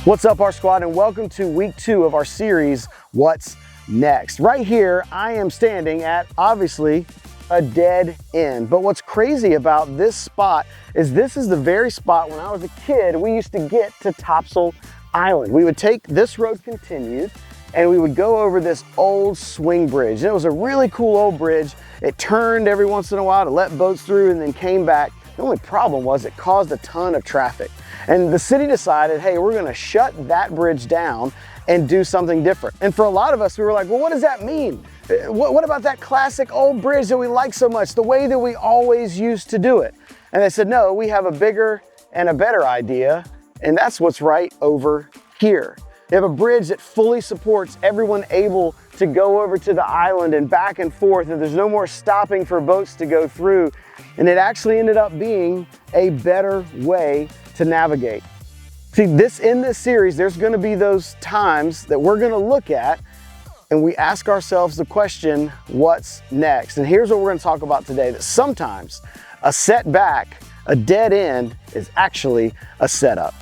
What's up, RSQUAD, and welcome to week 2 of our series, What's Next? Right here, I am standing at, obviously, a dead end. But what's crazy about this spot is this is the very spot when I was a kid, we used to get to Topsail Island. We would take this road continued, and we would go over this old swing bridge. And it was a really cool old bridge. It turned every once in a while to let boats through and then came back. The only problem was it caused a ton of traffic. And the city decided, hey, we're gonna shut that bridge down and do something different. And for a lot of us, we were like, well, what does that mean? What about that classic old bridge that we like so much, the way that we always used to do it? And they said, no, we have a bigger and a better idea, and that's what's right over here. You have a bridge that fully supports everyone able to go over to the island and back and forth, and there's no more stopping for boats to go through. And it actually ended up being a better way to navigate. See, in this series, there's gonna be those times that we're gonna look at and we ask ourselves the question, what's next? And here's what we're gonna talk about today, that sometimes a setback, a dead end, is actually a setup.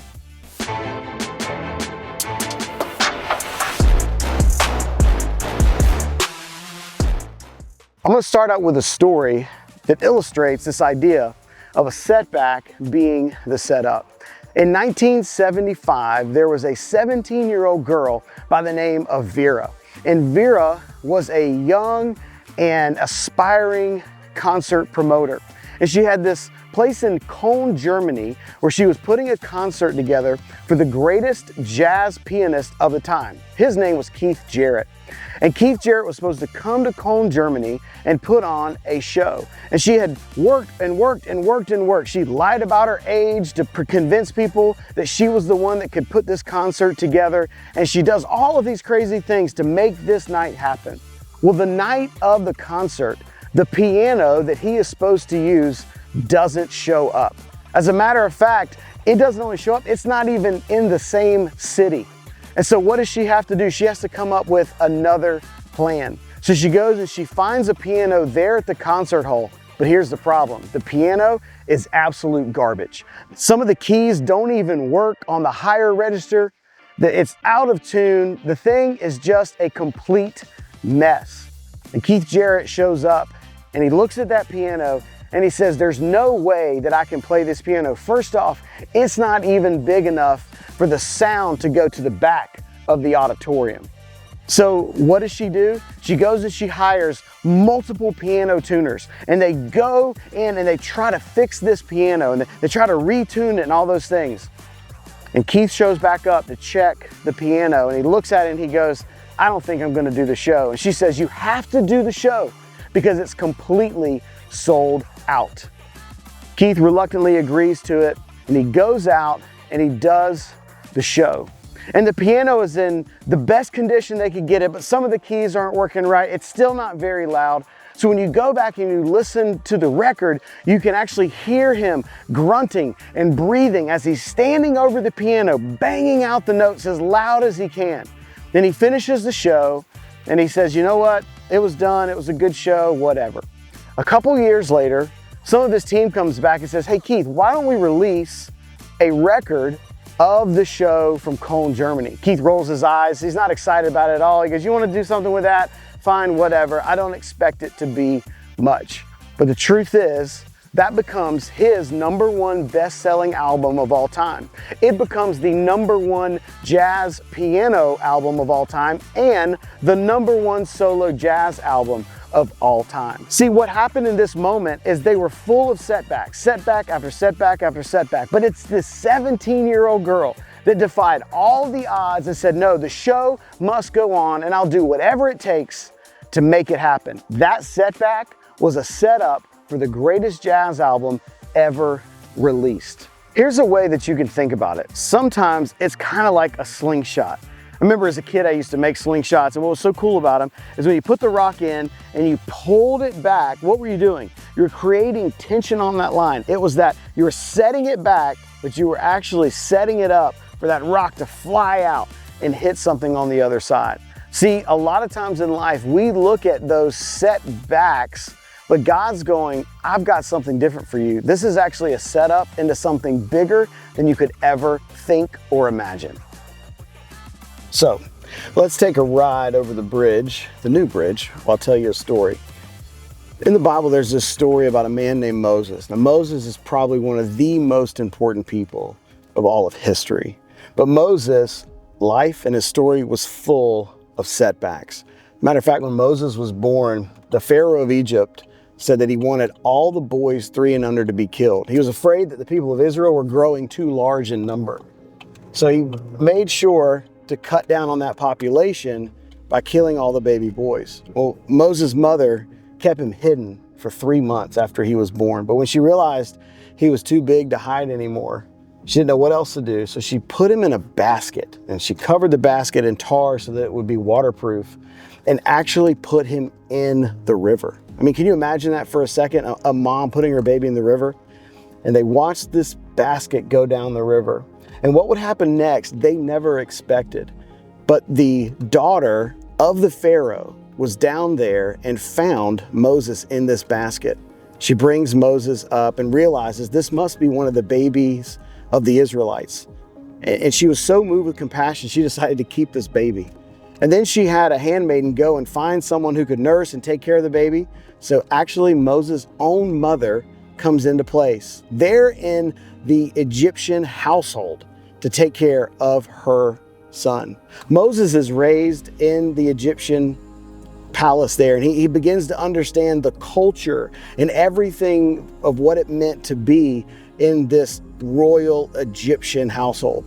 I'm gonna start out with a story that illustrates this idea of a setback being the setup. In 1975, there was a 17-year-old girl by the name of Vera. And Vera was a young and aspiring concert promoter. And she had this place in Cologne, Germany, where she was putting a concert together for the greatest jazz pianist of the time. His name was Keith Jarrett. And Keith Jarrett was supposed to come to Cologne, Germany and put on a show. And she had worked and worked and worked and worked. She lied about her age to convince people that she was the one that could put this concert together. And she does all of these crazy things to make this night happen. Well, the night of the concert, the piano that he is supposed to use doesn't show up. As a matter of fact, it doesn't only show up, it's not even in the same city. And so what does she have to do? She has to come up with another plan. So she goes and she finds a piano there at the concert hall. But here's the problem. The piano is absolute garbage. Some of the keys don't even work on the higher register. It's out of tune. The thing is just a complete mess. And Keith Jarrett shows up and he looks at that piano and he says, there's no way that I can play this piano. First off, it's not even big enough for the sound to go to the back of the auditorium. So what does she do? She goes and she hires multiple piano tuners, and they go in and they try to fix this piano, and they try to retune it and all those things. And Keith shows back up to check the piano, and he looks at it and he goes, I don't think I'm gonna do the show. And she says, you have to do the show because it's completely sold out. Keith reluctantly agrees to it, and he goes out and he does the show. And the piano is in the best condition they could get it, but some of the keys aren't working right. It's still not very loud. So when you go back and you listen to the record, you can actually hear him grunting and breathing as he's standing over the piano, banging out the notes as loud as he can. Then he finishes the show and he says, you know what? It was done. It was a good show, whatever. A couple years later, some of his team comes back and says, hey, Keith, why don't we release a record of the show from Cologne, Germany? Keith rolls his eyes. He's not excited about it at all. He goes, you want to do something with that? Fine, whatever. I don't expect it to be much. But the truth is, that becomes his #1 best-selling album of all time. It becomes the #1 jazz piano album of all time and the #1 solo jazz album of all time. See, what happened in this moment is they were full of setbacks, setback after setback after setback. But it's this 17-year-old girl that defied all the odds and said, no, the show must go on and I'll do whatever it takes to make it happen. That setback was a setup for the greatest jazz album ever released. Here's a way that you can think about it. Sometimes it's kind of like a slingshot. I remember as a kid, I used to make slingshots, and what was so cool about them is when you put the rock in and you pulled it back, what were you doing? You were creating tension on that line. It was that you were setting it back, but you were actually setting it up for that rock to fly out and hit something on the other side. See, a lot of times in life, we look at those setbacks, but God's going, I've got something different for you. This is actually a setup into something bigger than you could ever think or imagine. So let's take a ride over the bridge, the new bridge. I'll tell you a story. In the Bible, there's this story about a man named Moses. Now, Moses is probably one of the most important people of all of history. But Moses' life and his story was full of setbacks. Matter of fact, when Moses was born, the Pharaoh of Egypt said that he wanted all the boys 3 and under to be killed. He was afraid that the people of Israel were growing too large in number. So he made sure to cut down on that population by killing all the baby boys. Well, Moses' mother kept him hidden for 3 months after he was born. But when she realized he was too big to hide anymore, she didn't know what else to do. So she put him in a basket, and she covered the basket in tar so that it would be waterproof, and actually put him in the river. I mean, can you imagine that for a second? A mom putting her baby in the river, and they watched this basket go down the river. And what would happen next, they never expected. But the daughter of the Pharaoh was down there and found Moses in this basket. She brings Moses up and realizes this must be one of the babies of the Israelites. And she was so moved with compassion, she decided to keep this baby. And then she had a handmaiden go and find someone who could nurse and take care of the baby. So actually Moses' own mother comes into place there in the Egyptian household to take care of her son. Moses is raised in the Egyptian palace there, and he begins to understand the culture and everything of what it meant to be in this royal Egyptian household.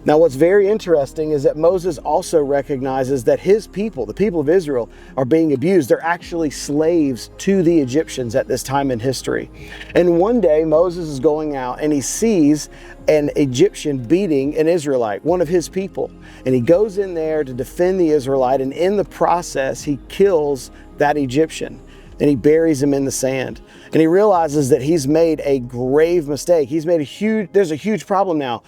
Now, what's very interesting is that Moses also recognizes that his people, the people of Israel, are being abused. They're actually slaves to the Egyptians at this time in history. And one day Moses is going out and he sees an Egyptian beating an Israelite, one of his people. And he goes in there to defend the Israelite, and in the process, he kills that Egyptian. And he buries him in the sand. And he realizes that he's made a grave mistake. There's a huge problem now,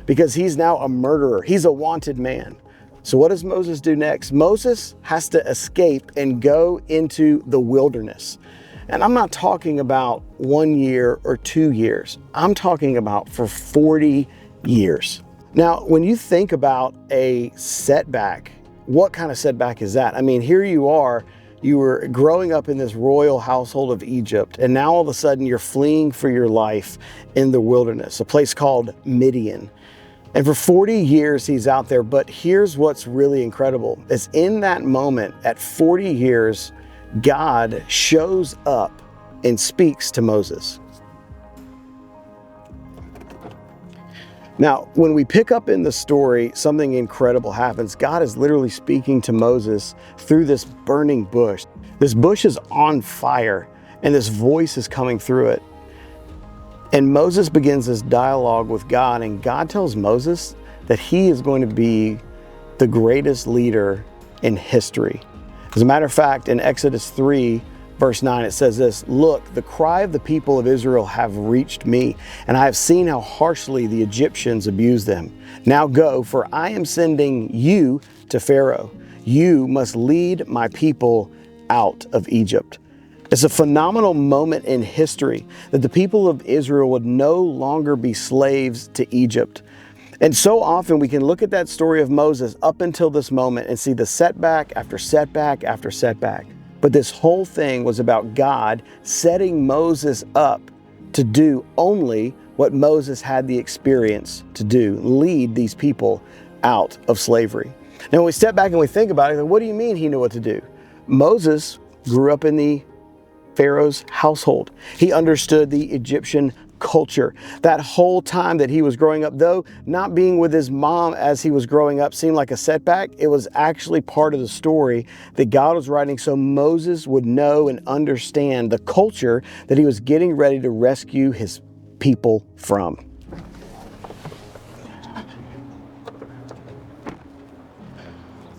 because he's now a murderer. He's a wanted man. So what does Moses do next? Moses has to escape and go into the wilderness. And I'm not talking about 1 year or 2 years. I'm talking about for 40 years. Now, when you think about a setback, what kind of setback is that? I mean, here you are, you were growing up in this royal household of Egypt, and now all of a sudden you're fleeing for your life in the wilderness, a place called Midian. And for 40 years he's out there, but here's what's really incredible, is in that moment, at 40 years, God shows up and speaks to Moses. Now, when we pick up in the story, something incredible happens. God is literally speaking to Moses through this burning bush. This bush is on fire, and this voice is coming through it. And Moses begins this dialogue with God, and God tells Moses that he is going to be the greatest leader in history. As a matter of fact, in Exodus 3, verse 9, it says this: "Look, the cry of the people of Israel have reached me, and I have seen how harshly the Egyptians abuse them. Now go, for I am sending you to Pharaoh. You must lead my people out of Egypt." It's a phenomenal moment in history that the people of Israel would no longer be slaves to Egypt. And so often we can look at that story of Moses up until this moment and see the setback after setback after setback. But this whole thing was about God setting Moses up to do only what Moses had the experience to do: lead these people out of slavery. Now, when we step back and we think about it, what do you mean he knew what to do? Moses grew up in the Pharaoh's household. He understood the Egyptian culture. That whole time that he was growing up, though not being with his mom as he was growing up seemed like a setback, it was actually part of the story that God was writing so Moses would know and understand the culture that he was getting ready to rescue his people from.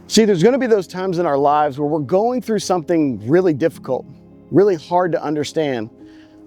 See, there's going to be those times in our lives where we're going through something really difficult, really hard to understand,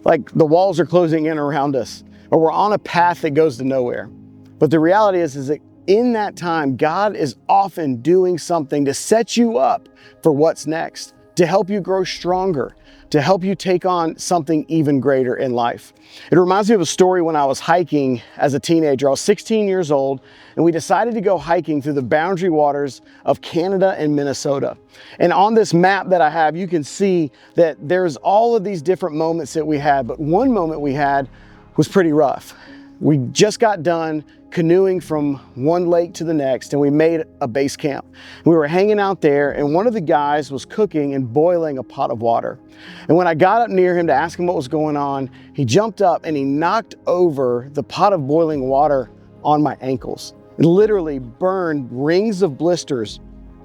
like the walls are closing in around us, or we're on a path that goes to nowhere. But the reality is that in that time, God is often doing something to set you up for what's next. to help you grow stronger, to help you take on something even greater in life. It reminds me of a story when I was hiking as a teenager. I was 16 years old, and we decided to go hiking through the boundary waters of Canada and Minnesota. And on this map that I have, you can see that there's all of these different moments that we had, but one moment we had was pretty rough. We just got done canoeing from one lake to the next, and we made a base camp. We were hanging out there, and one of the guys was cooking and boiling a pot of water. And when I got up near him to ask him what was going on, he jumped up and he knocked over the pot of boiling water on my ankles. It literally burned rings of blisters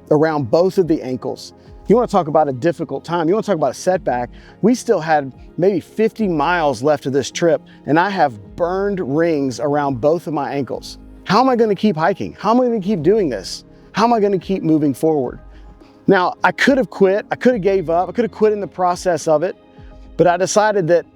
around both of the ankles. You want to talk about a difficult time. You want to talk about a setback. We still had maybe 50 miles left of this trip, and I have burned rings around both of my ankles. How am I going to keep hiking? How am I going to keep doing this? How am I going to keep moving forward? Now, I could have quit. I could have gave up. I could have quit in the process of it, but I decided that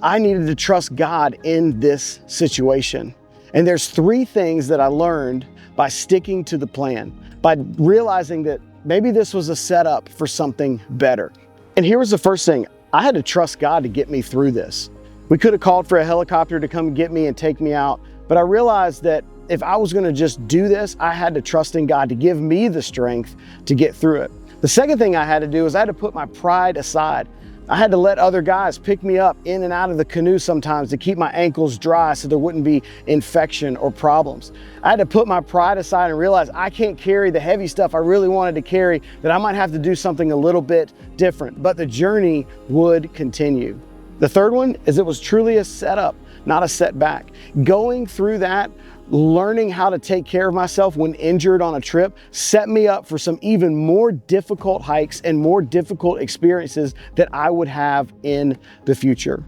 I needed to trust God in this situation. And there's 3 things that I learned by sticking to the plan, by realizing that maybe this was a setup for something better. And here was the first thing. I had to trust God to get me through this. We could have called for a helicopter to come get me and take me out, but I realized that if I was going to just do this, I had to trust in God to give me the strength to get through it. The second thing I had to do is I had to put my pride aside. I had to let other guys pick me up in and out of the canoe sometimes to keep my ankles dry so there wouldn't be infection or problems. I had to put my pride aside and realize I can't carry the heavy stuff I really wanted to carry, that I might have to do something a little bit different, but the journey would continue. The third one is it was truly a setup, not a setback. Going through that, learning how to take care of myself when injured on a trip set me up for some even more difficult hikes and more difficult experiences that I would have in the future.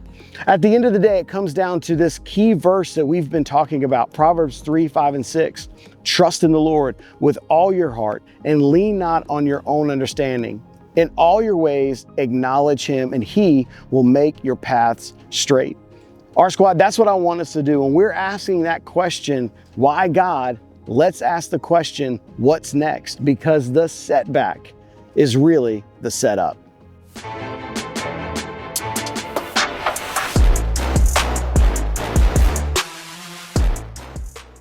At the end of the day, it comes down to this key verse that we've been talking about, Proverbs 3, 5, and 6. Trust in the Lord with all your heart and lean not on your own understanding. In all your ways, acknowledge Him, and He will make your paths straight. RSQUAD, that's what I want us to do. When we're asking that question, why God, let's ask the question, what's next? Because the setback is really the setup.